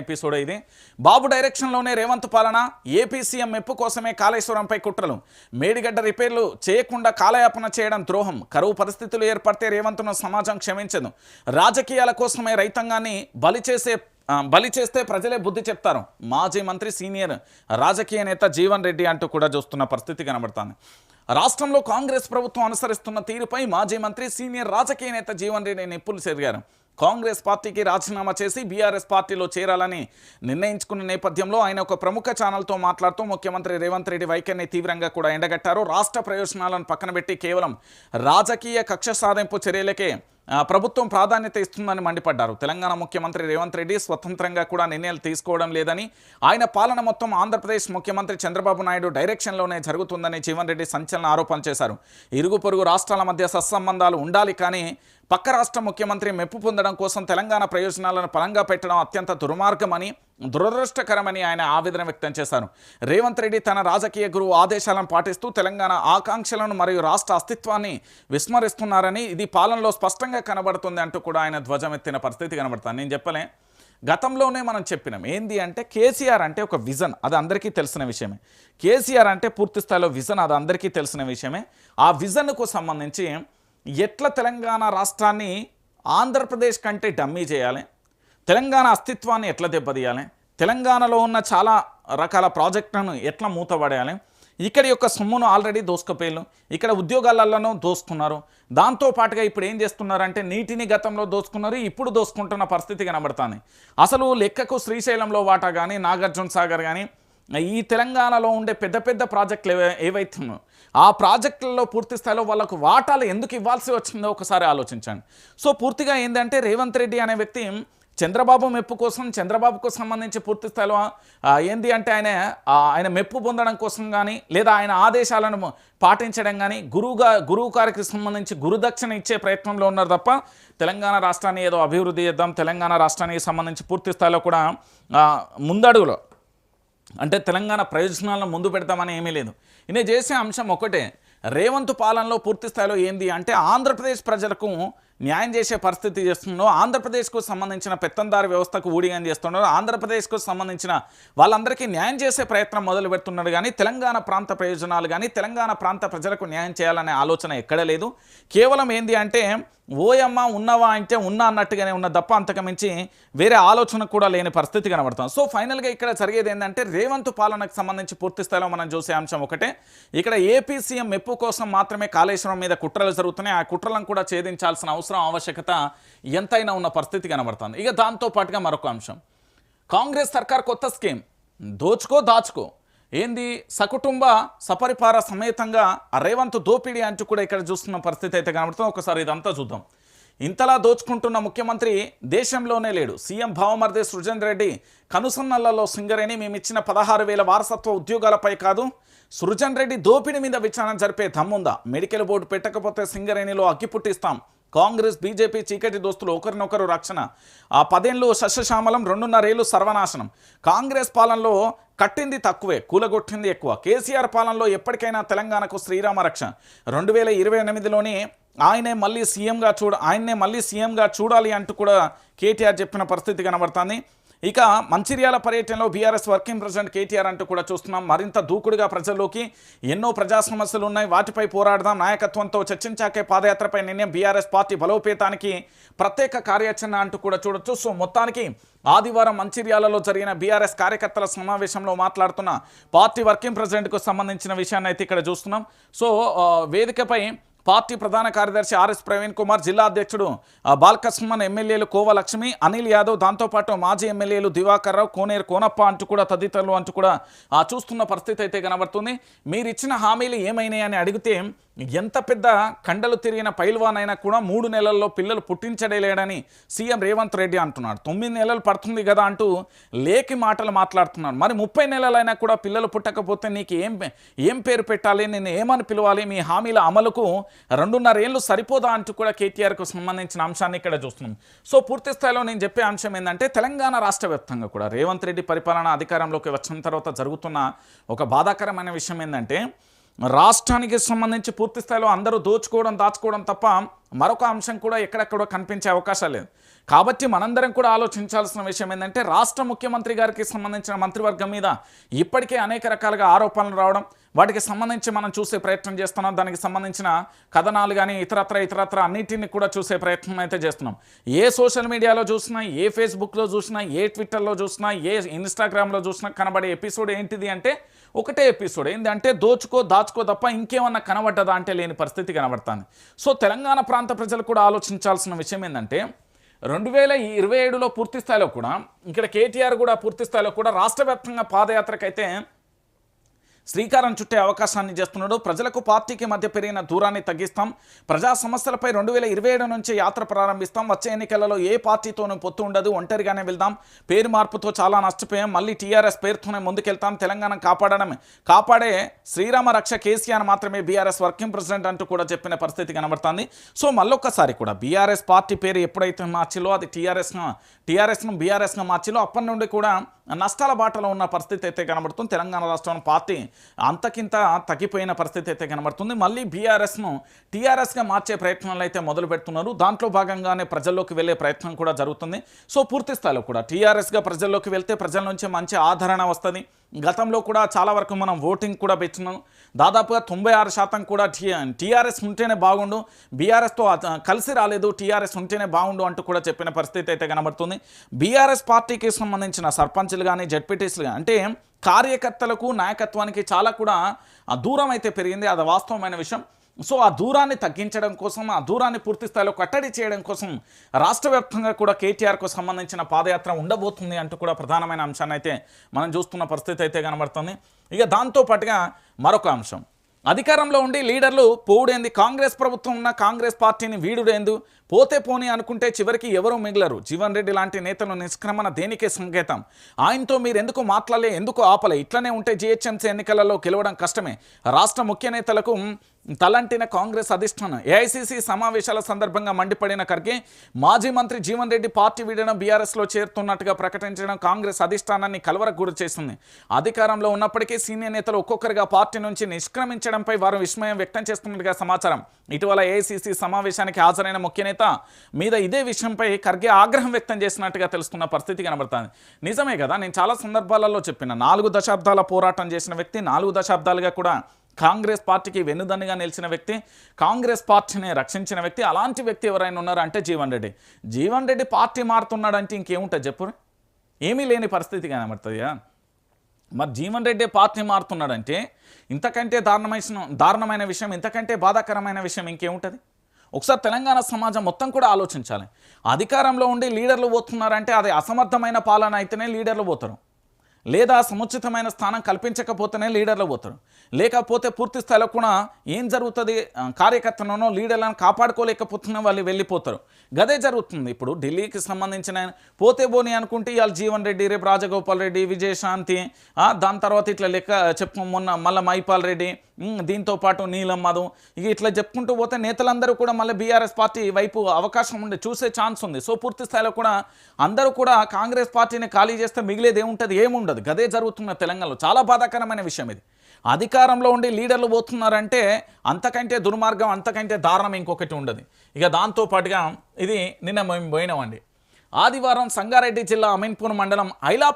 Episode ఇది. బాబు డైరెక్షన్లోనే రేవంత్ పాలన, AP CM మెప్పు కోసమే కాళేశ్వరంపై కుట్రలు, మేడిగడ్డ రిపేర్లు చేయకుండా కాలయాపన చేయడం ద్రోహం, కరువు పరిస్థితులు ఏర్పడితే రేవంత్ను సమాజం క్షమించదు, రాజకీయాల కోసమే రైతాంగాన్ని బలి చేస్తే ప్రజలే బుద్ధి చెప్తారు, మాజీ మంత్రి సీనియర్ రాజకీయ నేత జీవన్ రెడ్డి అంటూ కూడా చూస్తున్న పరిస్థితి కనబడుతుంది. రాష్ట్రంలో కాంగ్రెస్ ప్రభుత్వం అనుసరిస్తున్న తీరుపై మాజీ మంత్రి సీనియర్ రాజకీయ నేత జీవన్ రెడ్డి నిప్పులు చెరిగారు. కాంగ్రెస్ పార్టీకి రాజీనామా చేసి బీఆర్ఎస్ పార్టీలో చేరాలని నిర్ణయించుకున్న నేపథ్యంలో ఆయన ఒక ప్రముఖ ఛానల్తో మాట్లాడుతూ ముఖ్యమంత్రి రేవంత్ రెడ్డి వైఖరిని తీవ్రంగా కూడా ఎండగట్టారు. రాష్ట్ర ప్రయోజనాలను పక్కన పెట్టి కేవలం రాజకీయ కక్ష సాధింపు చర్యలకే ప్రభుత్వం ప్రాధాన్యత ఇస్తుందని మండిపడ్డారు. తెలంగాణ ముఖ్యమంత్రి రేవంత్ రెడ్డి స్వతంత్రంగా కూడా నిర్ణయాలు తీసుకోవడం లేదని, ఆయన పాలన మొత్తం ఆంధ్రప్రదేశ్ ముఖ్యమంత్రి చంద్రబాబు నాయుడు డైరెక్షన్లోనే జరుగుతుందని జీవన్ రెడ్డి సంచలన ఆరోపణలు చేశారు. ఇరుగు పొరుగు రాష్ట్రాల మధ్య సత్సంబంధాలు ఉండాలి, కానీ పక్క రాష్ట్ర ముఖ్యమంత్రి మెప్పు పొందడం కోసం తెలంగాణ ప్రయోజనాలను పరంగా పెట్టడం అత్యంత దుర్మార్గమని, దురదృష్టకరమని ఆయన ఆవేదన వ్యక్తం చేశారు. రేవంత్ రెడ్డి తన రాజకీయ గురువు ఆదేశాలను పాటిస్తూ తెలంగాణ ఆకాంక్షలను మరియు రాష్ట్ర అస్తిత్వాన్ని విస్మరిస్తున్నారని, ఇది పాలనలో స్పష్టంగా కనబడుతుంది అంటూ కూడా ఆయన ధ్వజమెత్తిన పరిస్థితి కనబడుతుంది. నేను చెప్పలే, గతంలోనే మనం చెప్పినాం ఏంది అంటే కేసీఆర్ అంటే ఒక విజన్, అది అందరికీ తెలిసిన విషయమే. కేసీఆర్ అంటే పూర్తి స్థాయిలో విజన్, అది అందరికీ తెలిసిన విషయమే. ఆ విజన్కు సంబంధించి ఎట్లా తెలంగాణ రాష్ట్రాన్ని ఆంధ్రప్రదేశ్ కంటే డమ్మీ చేయాలి, తెలంగాణ అస్తిత్వాన్ని ఎట్లా దెబ్బతీయాలి, తెలంగాణలో ఉన్న చాలా రకాల ప్రాజెక్టులను ఎట్లా మూతపడేయాలి, ఇక్కడ యొక్క సొమ్మును ఆల్రెడీ దోసుకుపోయారు, ఇక్కడ ఉద్యోగాలలోనూ దోసుకున్నారు, దాంతోపాటుగా ఇప్పుడు ఏం చేస్తున్నారంటే నీటిని గతంలో దోసుకున్నారు, ఇప్పుడు దోసుకుంటున్న పరిస్థితి కనబడుతుంది. అసలు లెక్కకు శ్రీశైలంలో వాటా కానీ, నాగార్జున సాగర్ కానీ, ఈ తెలంగాణలో ఉండే పెద్ద పెద్ద ప్రాజెక్టులు ఏవైతే ఆ ప్రాజెక్టులలో పూర్తి స్థాయిలో వాళ్ళకు వాటాలు ఎందుకు ఇవ్వాల్సి వచ్చిందో ఒకసారి ఆలోచించండి. సో పూర్తిగా ఏంటంటే రేవంత్ రెడ్డి అనే వ్యక్తి చంద్రబాబు మెప్పు కోసం, చంద్రబాబుకు సంబంధించి పూర్తి స్థాయిలో ఏంది అంటే ఆయన మెప్పు పొందడం కోసం కానీ, లేదా ఆయన ఆదేశాలను పాటించడం కానీ, గురువు గారికి సంబంధించి గురుదక్షిణ ఇచ్చే ప్రయత్నంలో ఉన్నారు తప్ప తెలంగాణ రాష్ట్రాన్ని ఏదో అభివృద్ధి చేద్దాం, తెలంగాణ రాష్ట్రానికి సంబంధించి పూర్తి స్థాయిలో కూడా ముందడుగులో అంటే తెలంగాణ ప్రయోజనాలను ముందు పెడతామని ఏమీ లేదు. ఈయన చేసే అంశం ఒకటే, రేవంత్ పాలనలో పూర్తి స్థాయిలో ఏంది అంటే ఆంధ్రప్రదేశ్ ప్రజలకు న్యాయం చేసే పరిస్థితి చేస్తుండో, ఆంధ్రప్రదేశ్కు సంబంధించిన పెత్తందారి వ్యవస్థకు ఊడిగం చేస్తున్నాడు, ఆంధ్రప్రదేశ్కు సంబంధించిన వాళ్ళందరికీ న్యాయం చేసే ప్రయత్నం మొదలు పెడుతున్నాడు. కానీ తెలంగాణ ప్రాంత ప్రయోజనాలు కానీ, తెలంగాణ ప్రాంత ప్రజలకు న్యాయం చేయాలనే ఆలోచన ఎక్కడ లేదు. కేవలం ఏంది అంటే ఓయమ్మ ఉన్నవా అంటే ఉన్నా అన్నట్టుగానే ఉన్న తప్ప అంతకు మించి వేరే ఆలోచన కూడా లేని పరిస్థితి కనబడుతుంది. సో ఫైనల్గా ఇక్కడ జరిగేది ఏంటంటే రేవంత్ పాలనకు సంబంధించి పూర్తి స్థాయిలో మనం చూసే అంశం ఒకటే, ఇక్కడ ఏపీ సీఎం మెప్పు కోసం మాత్రమే కాళేశ్వరం మీద కుట్రలు జరుగుతున్నాయి. ఆ కుట్రలను కూడా ఛేదించాల్సిన అవసరం, ఆవశ్యకత ఎంతైనా ఉన్న పరిస్థితి కనబడుతుంది. ఇక దాంతోపాటుగా మరొక అంశం, కాంగ్రెస్ సర్కార్ కొత్త స్కీమ్ దాచుకో ఏంది సకుటుంబ సపరిపార సమేతంగా రేవంత్ దోపిడీ అంటూ కూడా ఇక్కడ చూస్తున్న పరిస్థితి అయితే కనబడుతుంది. ఒకసారి ఇదంతా చూద్దాం. ఇంతలా దోచుకుంటున్న ముఖ్యమంత్రి దేశంలోనే లేడు. సీఎం భావమర్ది సృజన్ రెడ్డి కనుసన్నలలో సింగరేణి మేమిచ్చిన 16,000 వారసత్వ ఉద్యోగాలపై కాదు, సృజన్ రెడ్డి దోపిడీ మీద విచారణ జరిపే దమ్ముందా, మెడికల్ బోర్డు పెట్టకపోతే సింగరేణిలో అగ్గి పుట్టిస్తాం, కాంగ్రెస్ బీజేపీ చీకటి దోస్తులు ఒకరినొకరు రక్షణ, 10 ఏళ్ళు సస్యశ్యామలం, 2.5 ఏళ్ళు సర్వనాశనం, కాంగ్రెస్ పాలనలో కట్టింది తక్కువే, కూలగొట్టింది ఎక్కువ, కేసీఆర్ పాలనలో ఎప్పటికైనా తెలంగాణకు శ్రీరామ రక్ష, 2028లోనే ఆయన్నే మళ్ళీ సీఎంగా చూడాలి అంటూ కూడా కేటీఆర్ చెప్పిన పరిస్థితి కనబడుతుంది. ఇక మంచిర్యాల పర్యటనలో బీఆర్ఎస్ వర్కింగ్ ప్రెసిడెంట్ కేటీఆర్ అంటూ కూడా చూస్తున్నాం. మరింత దూకుడుగా ప్రజల్లోకి, ఎన్నో ప్రజా సమస్యలు ఉన్నాయి, వాటిపై పోరాడదాం, నాయకత్వంతో చర్చించాకే పాదయాత్రపై నిర్ణయం, బీఆర్ఎస్ పార్టీ బలోపేతానికి ప్రత్యేక కార్యాచరణ అంటూ కూడా చూడొచ్చు. సో మొత్తానికి ఆదివారం మంచిర్యాలలో జరిగిన బీఆర్ఎస్ కార్యకర్తల సమావేశంలో మాట్లాడుతున్న పార్టీ వర్కింగ్ ప్రెసిడెంట్కు సంబంధించిన విషయాన్ని అయితే ఇక్కడ చూస్తున్నాం. సో వేదికపై పార్టీ ప్రధాన కార్యదర్శి ఆర్ఎస్ ప్రవీణ్ కుమార్, జిల్లా అధ్యక్షుడు బాల్కసుమన్, ఎమ్మెల్యేలు కోవ లక్ష్మి, అనిల్ యాదవ్, దాంతోపాటు మాజీ ఎమ్మెల్యేలు దివాకర్ రావు, కోనేరు కోనప్ప అంటూ కూడా తదితరులు అంటూ కూడా చూస్తున్న పరిస్థితి అయితే కనబడుతుంది. మీరిచ్చిన హామీలు ఏమైనాయి అని అడిగితే ఎంత పెద్ద కండలు తిరిగిన పైల్వాన్ అయినా కూడా 3 నెలల్లో పిల్లలు పుట్టించడలేడని సీఎం రేవంత్ రెడ్డి అంటున్నాడు. 9 నెలలు పడుతుంది కదా అంటూ లేకి మాటలు మాట్లాడుతున్నాడు. మరి 30 నెలలైనా కూడా పిల్లలు పుట్టకపోతే నీకు ఏం పేరు పెట్టాలి, నేను ఏమని పిలవాలి, మీ హామీల అమలుకు 2.5 ఏళ్ళు సరిపోదా అంటూ కూడా కేటీఆర్కు సంబంధించిన అంశాన్ని ఇక్కడ చూస్తున్నాం. సో పూర్తి స్థాయిలో నేను చెప్పే అంశం ఏంటంటే తెలంగాణ రాష్ట్ర వ్యాప్తంగా కూడా రేవంత్ రెడ్డి పరిపాలన అధికారంలోకి వచ్చిన తర్వాత జరుగుతున్న ఒక బాధాకరమైన విషయం ఏంటంటే రాష్ట్రానికి సంబంధించి పూర్తి స్థాయిలో అందరూ దాచుకోవడం తప్ప మరొక అంశం కూడా ఎక్కడెక్కడో కనిపించే అవకాశాలు లేదు. కాబట్టి మనందరం కూడా ఆలోచించాల్సిన విషయం ఏంటంటే రాష్ట్ర ముఖ్యమంత్రి గారికి సంబంధించిన మంత్రివర్గం మీద ఇప్పటికే అనేక రకాలుగా ఆరోపణలు రావడం, వాటికి సంబంధించి మనం చూసే ప్రయత్నం చేస్తున్నాం. దానికి సంబంధించిన కథనాలు కానీ ఇతరత్ర అన్నింటినీ కూడా చూసే ప్రయత్నం అయితే చేస్తున్నాం. ఏ సోషల్ మీడియాలో చూసినా, ఏ ఫేస్బుక్లో చూసినా, ఏ ట్విట్టర్లో చూసినా, ఏ ఇన్స్టాగ్రామ్లో చూసినా కనబడే ఎపిసోడ్ ఏంటిది అంటే ఒకటే ఎపిసోడ్. ఏంటంటే దాచుకో తప్ప ఇంకేమన్నా కనబడ్డదా అంటే లేని పరిస్థితి కనబడుతుంది. సో తెలంగాణ ప్రాంత ప్రజలు కూడా ఆలోచించాల్సిన విషయం ఏంటంటే 2027లో పూర్తి స్థాయిలో కూడా ఇక్కడ కేటీఆర్ కూడా పూర్తి స్థాయిలో కూడా రాష్ట్ర వ్యాప్తంగా పాదయాత్రకైతే శ్రీకారం చుట్టే అవకాశాన్ని చేస్తున్నాడు. ప్రజలకు పార్టీకి మధ్య పెరిగిన దూరాన్ని తగ్గిస్తాం, ప్రజా సమస్యలపై 2027 నుంచి యాత్ర ప్రారంభిస్తాం, వచ్చే ఎన్నికలలో ఏ పార్టీతోనూ పొత్తు ఉండదు, ఒంటరిగానే వెళ్దాం, పేరు మార్పుతో చాలా నష్టపోయాం, మళ్ళీ టీఆర్ఎస్ పేరుతోనే ముందుకెళ్తాం, తెలంగాణ కాపాడే శ్రీరామ రక్ష కేసీఆర్ మాత్రమే బీఆర్ఎస్ వర్కింగ్ ప్రెసిడెంట్ అంటూ కూడా చెప్పిన పరిస్థితి కనబడుతుంది. సో మళ్ళొక్కసారి కూడా బీఆర్ఎస్ పార్టీ పేరు ఎప్పుడైతే మార్చిలో అది టీఆర్ఎస్ను బీఆర్ఎస్గా మార్చిలో అప్పటి నుండి కూడా నష్టాల బాటలో ఉన్న పరిస్థితి అయితే కనబడుతుంది. తెలంగాణ రాష్ట్రంలో పార్టీ అంతకింత తగ్గిపోయిన పరిస్థితి అయితే కనబడుతుంది. మళ్ళీ బీఆర్ఎస్ను టీఆర్ఎస్గా మార్చే ప్రయత్నాలు అయితే మొదలు పెడుతున్నారు. దాంట్లో భాగంగానే ప్రజల్లోకి వెళ్ళే ప్రయత్నం కూడా జరుగుతుంది. సో పూర్తి స్థాయిలో కూడా టీఆర్ఎస్గా ప్రజల్లోకి వెళ్తే ప్రజల నుంచి మంచి ఆదరణ వస్తుంది. గతంలో కూడా చాలా వరకు మనం ఓటింగ్ కూడా పెట్టినాం. దాదాపుగా 96% కూడా టీఆర్ఎస్ ఉంటేనే బాగుండు, బీఆర్ఎస్తో కలిసి రాలేదు, టీఆర్ఎస్ ఉంటేనే బాగుండు అంటూ కూడా చెప్పిన పరిస్థితి అయితే కనబడుతుంది. బీఆర్ఎస్ పార్టీకి సంబంధించిన సర్పంచ్లు కానీ జెడ్పీటీసీలు కానీ అంటే కార్యకర్తలకు నాయకత్వానికి చాలా కూడా దూరం అయితే పెరిగింది. అది వాస్తవమైన విషయం. సో ఆ దూరాన్ని తగ్గించడం కోసం, ఆ దూరాన్ని పూర్తి స్థాయిలో కట్టడి చేయడం కోసం రాష్ట్ర వ్యాప్తంగా కూడా కేటీఆర్కు సంబంధించిన పాదయాత్ర ఉండబోతుంది అంటూ కూడా ప్రధానమైన అంశాన్ని అయితే మనం చూస్తున్న పరిస్థితి అయితే కనబడుతుంది. ఇక దాంతోపాటుగా మరొక అంశం, అధికారంలో ఉండి లీడర్లు పోవుడేంది, కాంగ్రెస్ ప్రభుత్వం ఉన్న కాంగ్రెస్ పార్టీని వీడుడేందు, పోతే పోని అనుకుంటే చివరికి ఎవరూ మిగలరు, జీవన్ రెడ్డి లాంటి నేతలు నిష్క్రమణ దేనికే సంకేతం, ఆయనతో మీరు ఎందుకు మాట్లాడలే, ఎందుకు ఆపలే, ఇట్లనే ఉంటే జీహెచ్ఎంసీ ఎన్నికలలో గెలవడం కష్టమే, రాష్ట్ర ముఖ్య నేతలకు తలంటిన కాంగ్రెస్ అధిష్టానం. ఏఐసీసీ సమావేశాల సందర్భంగా మండిపడిన ఖర్గే మాజీ మంత్రి జీవన్ రెడ్డి పార్టీ వీడడం, బీఆర్ఎస్లో చేరుతున్నట్టుగా ప్రకటించడం కాంగ్రెస్ అధిష్టానాన్ని కలవరకు గురి చేసింది. అధికారంలో ఉన్నప్పటికీ సీనియర్ నేతలు ఒక్కొక్కరిగా పార్టీ నుంచి నిష్క్రమించడంపై వారు విస్మయం వ్యక్తం చేస్తున్నట్టుగా సమాచారం. ఇటీవల ఏఐసీసీ సమావేశానికి హాజరైన ముఖ్య నేత మీద ఇదే విషయంపై ఖర్గే ఆగ్రహం వ్యక్తం చేసినట్టుగా తెలుస్తున్న పరిస్థితి కనబడుతుంది. నిజమే కదా, నేను చాలా సందర్భాలలో చెప్పిన 4 దశాబ్దాల పోరాటం చేసిన వ్యక్తి, 4 దశాబ్దాలుగా కూడా కాంగ్రెస్ పార్టీకి వెన్నుదన్నుగా నిలిచిన వ్యక్తి, కాంగ్రెస్ పార్టీని రక్షించిన వ్యక్తి, అలాంటి వ్యక్తి ఎవరైనా ఉన్నారంటే జీవన్ రెడ్డి. జీవన్ రెడ్డి పార్టీ మారుతున్నాడంటే ఇంకేముంటుంది చెప్పు, ఏమీ లేని పరిస్థితి కనబడుతుంది. మరి జీవన్ రెడ్డి పార్టీ మారుతున్నాడంటే ఇంతకంటే దారుణమైన విషయం, ఇంతకంటే బాధాకరమైన విషయం ఇంకేముంటుంది? ఒకసారి తెలంగాణ సమాజం మొత్తం కూడా ఆలోచించాలి. అధికారంలో ఉండి లీడర్లు పోతున్నారంటే అది అసమర్థమైన పాలన అయితేనే లీడర్లు పోతారు, లేదా సముచితమైన స్థానం కల్పించకపోతేనే లీడర్లు పోతారు, లేకపోతే పూర్తి స్థాయిలో కూడా ఏం జరుగుతుంది, కార్యకర్తలను లీడర్లను కాపాడుకోలేకపోతున్న వాళ్ళు వెళ్ళిపోతారు. గదే జరుగుతుంది. ఇప్పుడు ఢిల్లీకి సంబంధించిన పోతే బోని అనుకుంటే ఇవాళ జీవన్ రెడ్డి, రేపు రాజగోపాల్ రెడ్డి, విజయశాంతి, దాని తర్వాత ఇట్లా లెక్క మొన్న మళ్ళీ మైపాల్ రెడ్డి, దీంతో పాటు నీలం మధు, ఇక ఇట్లా చెప్పుకుంటూ పోతే నేతలందరూ కూడా మళ్ళీ బీఆర్ఎస్ పార్టీ వైపు అవకాశం ఉండే చూసే ఛాన్స్ ఉంది. సో పూర్తి స్థాయిలో కూడా అందరూ కూడా కాంగ్రెస్ పార్టీని ఖాళీ చేస్తే మిగిలేది ఏముంటుంది, ఏముండదు. గదే జరుగుతున్న తెలంగాణలో. చాలా బాధాకరమైన విషయం ఇది. అధికారంలో ఉండి లీడర్లు పోతున్నారంటే అంతకంటే దుర్మార్గం, అంతకంటే దారుణం ఇంకొకటి ఉండదు. ఇక దాంతోపాటుగా ఇది నిన్న మేము పోయినామండి. ఆదివారం సంగారెడ్డి జిల్లా అమీన్పూర్ మండలం ఐలా